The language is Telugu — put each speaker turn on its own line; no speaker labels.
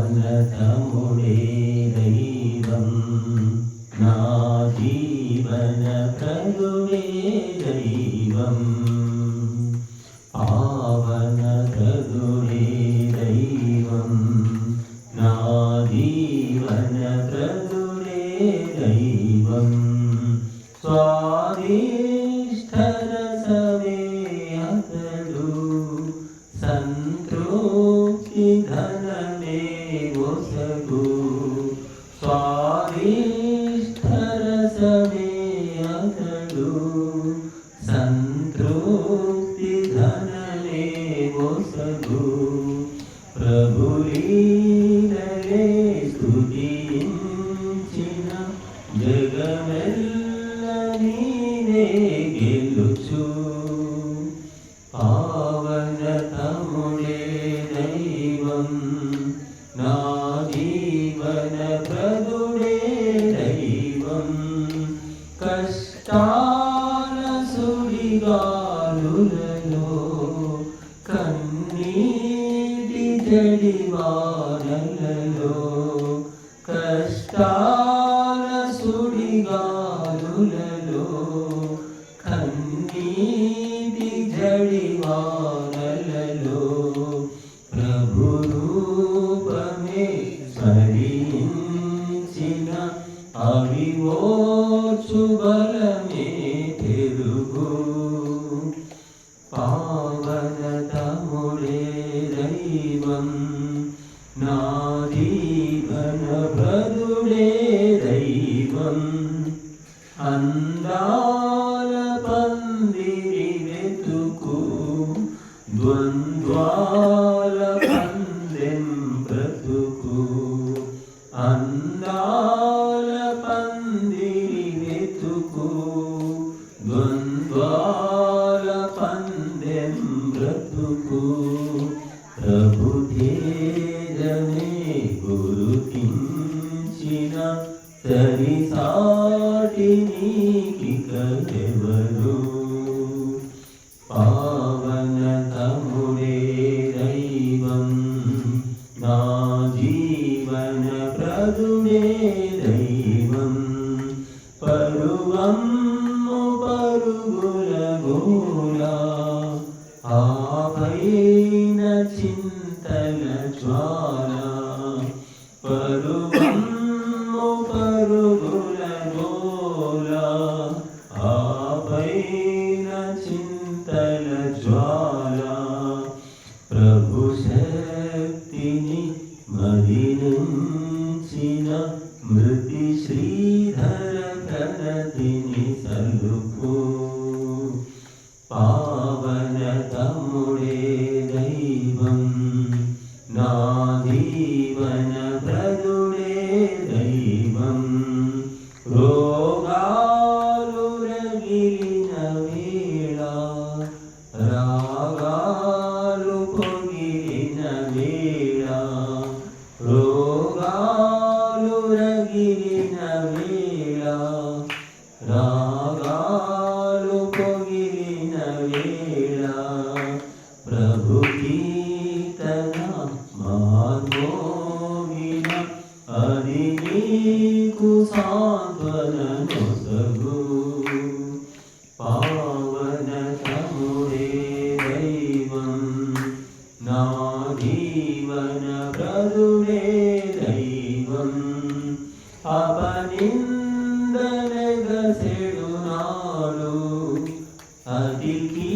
పావనతముడే దైవం నా జీవన ప్రభుడే దైవం పావనతముడే దైవం నా జీవన ప్రభుడే దైవం స్వాదిష్టరసమే అతడు సంతృప్తి ధనమే ఒసగు స్వాదిష్టరసమే అతడు సంతృప్తి ధనమే ఒసగు ప్రభులీలలే స్తుతించిన జగమెల్ల నీనే గెలుచు పావనతముడే దైవం నా జీవన ప్రభుడే దైవం కష్టాల సుడిగాలులలో కన్నీటి జడివానలలో కష్టాల సుడిగాలులలో కన్నీటి జడివానలలో ప్రభు రూపమే స్మరించిన అవిమోచు బలమే తెలుగు పావనతముడే దైవం నా జీవన ప్రభుడే దైవం అందాల పందిరి వెతుకు ద్వంద్వాల పందెం బ్రతుకు అందాల పందిరి వెతుకు ద్వంద్వాల పందెం బ్రతుకు ప్రభు తేజమే గురుతించిన సరిసాటి నీకికరెవరు పావనతముడే దైవం నా జీవన ప్రభుడే దైవం పరువమ్ము పరుగుల గోల ఆపైన చింతల జ్వాల పరువమ్ము పరుగుల గోల ఆపైన చింతల జ్వాల ప్రభు శక్తిని మదినుంచిన మృతి శ్రీధర ప్రణతిని సలుపు పావనతముడే దైవం నా జీవన ప్రభుడే దైవం రోగాలు రగిలిన వేళ రాగాలు పొగిలిన వేళ రోగాలు రగిలిన వేళ రాగాలు పొగిలిన వేళ ప్రభు కీర్తన మార్మోగిన అది నీకు సాంత్వననొసగు పావనతముడే దైవం నా జీవన ప్రభుడే దైవం అపనిందనగసెడు నాడు అతికి